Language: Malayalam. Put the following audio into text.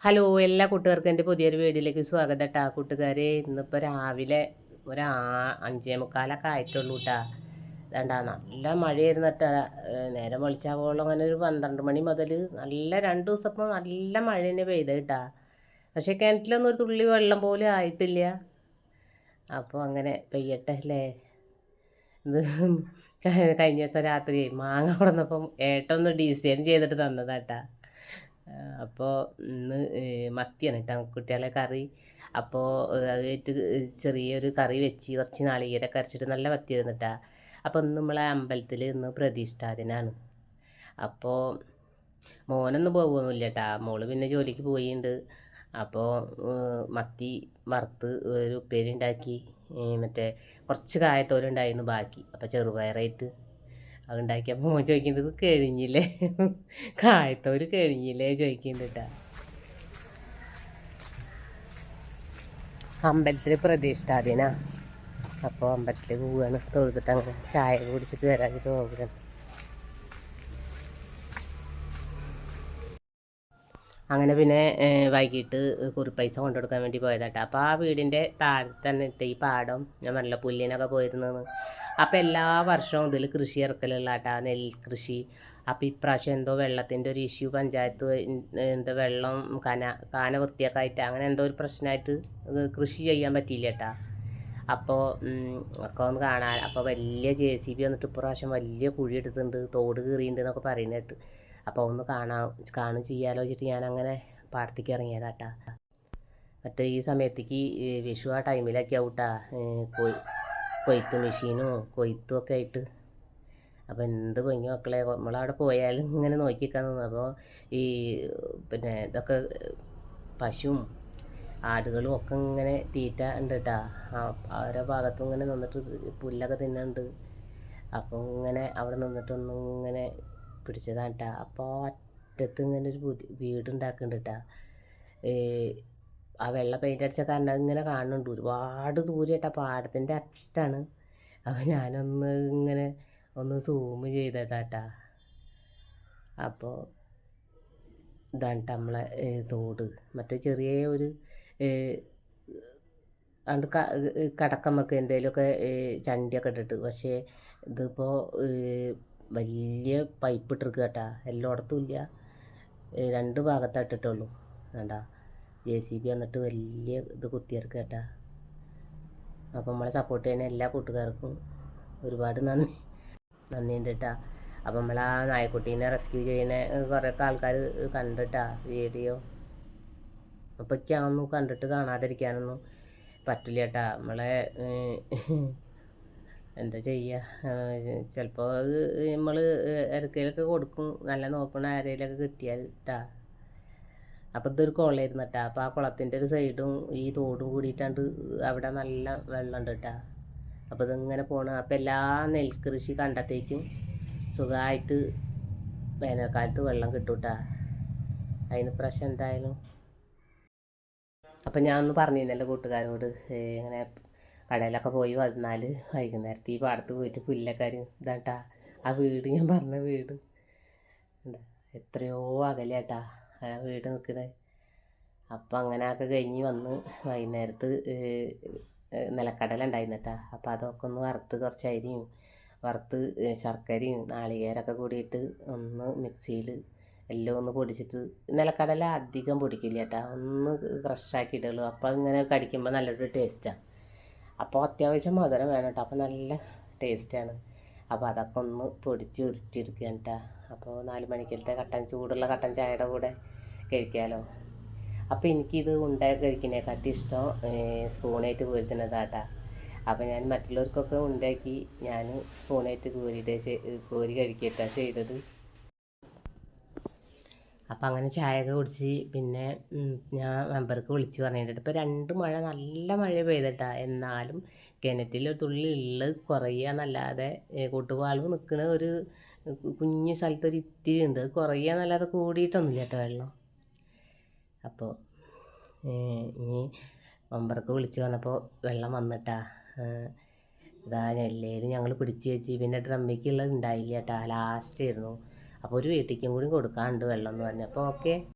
ഹലോ, എല്ലാ കൂട്ടുകാർക്കും എൻ്റെ പുതിയൊരു വീഡിയോയിലേക്ക് സ്വാഗതം കേട്ടോ. കൂട്ടുകാരെ, ഇന്നിപ്പോൾ രാവിലെ ഒരു 5:45 ആയിട്ടുള്ളൂ കേട്ടോ. വേണ്ട, നല്ല മഴയായിരുന്നു കേട്ടോ. നേരം വെളിച്ചാവോളം അങ്ങനെ ഒരു 12 മണി മുതൽ നല്ല 2 ദിവസം ഇപ്പോൾ നല്ല മഴ തന്നെ പെയ്ത് കേട്ടോ. പക്ഷേ കിണറ്റിലൊന്നും ഒരു തുള്ളി വെള്ളം പോലും ആയിട്ടില്ല. അപ്പോൾ അങ്ങനെ പെയ്യട്ടെ അല്ലേ. ഇത് കഴിഞ്ഞ ദിവസം രാത്രി മാങ്ങ കൊടുന്നപ്പം ഏട്ടൊന്ന് ഡിസൈൻ ചെയ്തിട്ട് തന്നതാട്ടാ. അപ്പോൾ ഇന്ന് മത്തിയാണ് കേട്ടോ കുട്ടികളെ കറി. അപ്പോൾ അതായിട്ട് ചെറിയൊരു കറി വെച്ച് കുറച്ച് നാളികേരമൊക്കെ അരച്ചിട്ട് നല്ല മത്തിയായിരുന്നു കേട്ടോ. അപ്പോൾ ഇന്ന് നമ്മളെ അമ്പലത്തിൽ ഇന്ന് പ്രതിഷ്ഠാദിനാണ്. അപ്പോൾ മോനൊന്നും പോകുന്നില്ല കേട്ടോ, മോള് പിന്നെ ജോലിക്ക് പോയിട്ടുണ്ട്. അപ്പോൾ മത്തി വറുത്ത് ഒരു ഉപ്പേരി ഉണ്ടാക്കി, മറ്റേ കുറച്ച് കായത്തോലുണ്ടായിരുന്നു ബാക്കി. അപ്പോൾ ചെറുപയറായിട്ട് അതുണ്ടാക്കിയപ്പോൾ മോൻ ചോദിക്കുന്നത് കഴിഞ്ഞില്ലേ, കായത്തോര് കഴിഞ്ഞില്ലേ ചോദിക്കുന്നുണ്ട് കേട്ടോ. അമ്പലത്തിൽ പ്രതിഷ്ഠാദിനാ. അപ്പോൾ അമ്പലത്തിൽ പോവുകയാണ്, തൊഴുതിട്ട് അങ്ങനെ ചായ കുടിച്ചിട്ട് വരാച്ചിട്ട് പോവുകയാണ്. അങ്ങനെ പിന്നെ വൈകിട്ട് കുറിപ്പൈസ കൊണ്ടുകൊടുക്കാൻ വേണ്ടി പോയതാട്ടോ. അപ്പോൾ ആ വീടിൻ്റെ താഴെ തന്നെ ഇട്ട് ഈ പാടം ഞാൻ പറഞ്ഞ പുല്ലിനൊക്കെ പോയിരുന്നത്. അപ്പോൾ എല്ലാ വർഷവും ഇതിൽ കൃഷി ഇറക്കലുള്ള കേട്ടോ, നെൽകൃഷി. അപ്പോൾ ഇപ്രാവശ്യം എന്തോ വെള്ളത്തിൻ്റെ ഒരു ഇഷ്യൂ, പഞ്ചായത്ത് എന്തോ വെള്ളം കാന വൃത്തിയാക്കായിട്ട് അങ്ങനെ എന്തോ ഒരു പ്രശ്നമായിട്ട് കൃഷി ചെയ്യാൻ പറ്റിയില്ല കേട്ടോ. അപ്പോൾ ഒക്കെ ഒന്ന് കാണാൻ, അപ്പോൾ വലിയ JCB വന്നിട്ട് ഇപ്രാവശ്യം വലിയ കുഴി എടുത്തിട്ടുണ്ട്, തോട് കീറിയിട്ടുണ്ട് എന്നൊക്കെ പറയുന്നത്. അപ്പോൾ ഒന്ന് കാണും ചെയ്യാലോ വെച്ചിട്ട് ഞാനങ്ങനെ പാടത്തേക്ക് ഇറങ്ങിയതാട്ടാ. മറ്റേ ഈ സമയത്തേക്ക് വിഷു ആ ടൈമിലൊക്കെ ആവൂട്ടാ കൊയ്ത്ത് മെഷീനും കൊയ്ത്തും ഒക്കെ ആയിട്ട്. അപ്പോൾ എന്ത് പൊങ്ങി മക്കളെ, നമ്മളവിടെ പോയാലും ഇങ്ങനെ നോക്കിക്കാൻ തോന്നും. അപ്പോൾ ഈ പിന്നെ ഇതൊക്കെ പശുവും ആടുകളും ഒക്കെ ഇങ്ങനെ തീറ്റ ഉണ്ട് കേട്ടോ. ഓരോ ഭാഗത്തും ഇങ്ങനെ നിന്നിട്ട് പുല്ലൊക്കെ തിന്നുന്നുണ്ട്. അപ്പോൾ ഇങ്ങനെ അവിടെ നിന്നിട്ടൊന്നും ഇങ്ങനെ പിടിച്ചതാണ് കേട്ടോ. അപ്പോൾ അറ്റത്ത് ഇങ്ങനെ ഒരു വീടുണ്ടാക്കുന്നുണ്ട് കേട്ടോ. ആ വെള്ള പെയിൻ്റ് അടിച്ച കാരണം ഇങ്ങനെ കാണുന്നുണ്ട്, ഒരുപാട് ദൂരെ കേട്ടോ, പാടത്തിൻ്റെ അറ്റാണ്. അപ്പോൾ ഞാനൊന്ന് ഇങ്ങനെ ഒന്ന് സൂം ചെയ്തതാട്ടാ. അപ്പോൾ ഇതാണ് കേട്ടോ നമ്മളെ തോട്. മറ്റേ ചെറിയ ഒരു അത് കടക്കമ്മക്ക് എന്തെങ്കിലുമൊക്കെ ചണ്ടിയൊക്കെ ഇട്ടിട്ട്. പക്ഷേ ഇതിപ്പോൾ വലിയ പൈപ്പ് ഇട്ടിരിക്കുക കേട്ടോ, എല്ലായിടത്തും ഇല്ല, 2 ഭാഗത്താണ് ഇട്ടിട്ടുള്ളൂ. വേണ്ട JCB വന്നിട്ട് വലിയ ഇത് കുത്തിയിറക്കുക കേട്ടോ. അപ്പോൾ നമ്മളെ സപ്പോർട്ട് ചെയ്യുന്ന എല്ലാ കൂട്ടുകാർക്കും ഒരുപാട് നന്ദിയുണ്ട് കേട്ടോ. അപ്പോൾ നമ്മളാ നായക്കുട്ടീനെ റെസ്ക്യൂ ചെയ്യുന്ന കുറേയൊക്കെ ആൾക്കാർ കണ്ടിട്ടാ വീഡിയോ. അപ്പോൾ എനിക്കതൊന്നും കണ്ടിട്ട് കാണാതിരിക്കാനൊന്നും പറ്റില്ല കേട്ടോ. നമ്മളെ എന്താ ചെയ്യുക, ചിലപ്പോൾ അത് നമ്മൾ ഇടയ്ക്കിലൊക്കെ കൊടുക്കും, നല്ല നോക്കണ ആരെയിലൊക്കെ കിട്ടിയാൽ കേട്ടാ. അപ്പോൾ ഇതൊരു കുളമായിരുന്നു കേട്ടോ. അപ്പോൾ ആ കുളത്തിൻ്റെ ഒരു സൈഡും ഈ തോടും കൂടിയിട്ടാണ്ട് അവിടെ നല്ല വെള്ളമുണ്ട് കേട്ടോ. അപ്പോൾ ഇതിങ്ങനെ പോകണം. അപ്പോൾ എല്ലാ നെൽകൃഷി കണ്ടത്തേക്കും സുഖമായിട്ട് വേനൽക്കാലത്ത് വെള്ളം കിട്ടും കേട്ടോ. അതിന് പ്രശ്നം എന്തായാലും. അപ്പം ഞാനൊന്ന് പറഞ്ഞിരുന്നല്ലോ കൂട്ടുകാരോട്, ഇങ്ങനെ കടയിലൊക്കെ പോയി വന്നാൽ വൈകുന്നേരത്ത് ഈ പാടത്ത് പോയിട്ട് പുല്ലൊക്കെ ഇതാട്ടാ. ആ വീട് ഞാൻ പറഞ്ഞ വീട് എന്താ എത്രയോ അകലെയാട്ടാ ആ വീട് നിൽക്കണേ. അപ്പം അങ്ങനെയൊക്കെ കഴിഞ്ഞ് വന്ന് വൈകുന്നേരത്ത് നിലക്കടല ഉണ്ടായിരുന്നു കേട്ടോ. അപ്പോൾ അതൊക്കെ ഒന്ന് വറുത്ത് കുറച്ച് അരിയും വറുത്ത് ശർക്കരയും നാളികേരമൊക്കെ കൂടിയിട്ട് ഒന്ന് മിക്സിയിൽ എല്ലാം ഒന്ന് പൊടിച്ചിട്ട്, നിലക്കടല അധികം പൊടിക്കില്ല കേട്ടോ, ഒന്ന് ക്രഷാക്കി ഇടുള്ളൂ. അപ്പോൾ ഇങ്ങനെ കടിക്കുമ്പോൾ നല്ലൊരു ടേസ്റ്റാണ്. അപ്പോൾ അത്യാവശ്യം മധുരം വേണം കേട്ടോ, അപ്പോൾ നല്ല ടേസ്റ്റാണ്. അപ്പോൾ അതൊക്കെ ഒന്ന് പൊടിച്ച് ഉരുട്ടിയെടുക്കുക കേട്ടോ. അപ്പോൾ 4 മണിക്കലത്തെ ചൂടുള്ള കട്ടൻ ചായയുടെ കൂടെ കഴിക്കാമല്ലോ. അപ്പോൾ എനിക്കിത് ഉണ്ടാക്കി കഴിക്കുന്നതിനെക്കാട്ടി ഇഷ്ടം സ്പൂണായിട്ട് കോരുന്നതാട്ടാ. അപ്പോൾ ഞാൻ മറ്റുള്ളവർക്കൊക്കെ ഉണ്ടാക്കി ഞാൻ സ്പൂണായിട്ട് കോരി കഴിക്കട്ടാ ചെയ്തത്. അപ്പം അങ്ങനെ ചായയൊക്കെ കുടിച്ച് പിന്നെ ഞാൻ മെമ്പർക്ക് വിളിച്ച് പറഞ്ഞിട്ട് ഇപ്പോൾ 2 മഴ നല്ല മഴ പെയ്തിട്ടാ. എന്നാലും കിണറ്റിൽ ഒരു തുള്ളി ഉള്ളത് കുറയുകയെന്നല്ലാതെ കൂട്ടുപാളവ് നിൽക്കുന്ന ഒരു കുഞ്ഞു സ്ഥലത്തൊരു ഇത്തിരി ഉണ്ട്, അത് കുറയുകയെന്നല്ലാതെ കൂടിയിട്ടൊന്നുമില്ല കേട്ടോ വെള്ളം. അപ്പോൾ ഇനി മെമ്പർക്ക് വിളിച്ച് വന്നപ്പോൾ വെള്ളം വന്നിട്ടാ. ഇതാ എല്ലാവരും ഞങ്ങൾ പിടിച്ച് വെച്ച്, പിന്നെ ഡ്രമ്മിക്കുള്ളത് ഉണ്ടായില്ല കേട്ടോ, ലാസ്റ്റ് ആയിരുന്നു. അപ്പോൾ ഒരു വീട്ടിലേക്കും കൂടി കൊടുക്കാനുണ്ട് വെള്ളം എന്ന് പറഞ്ഞപ്പോൾ ഓക്കെ.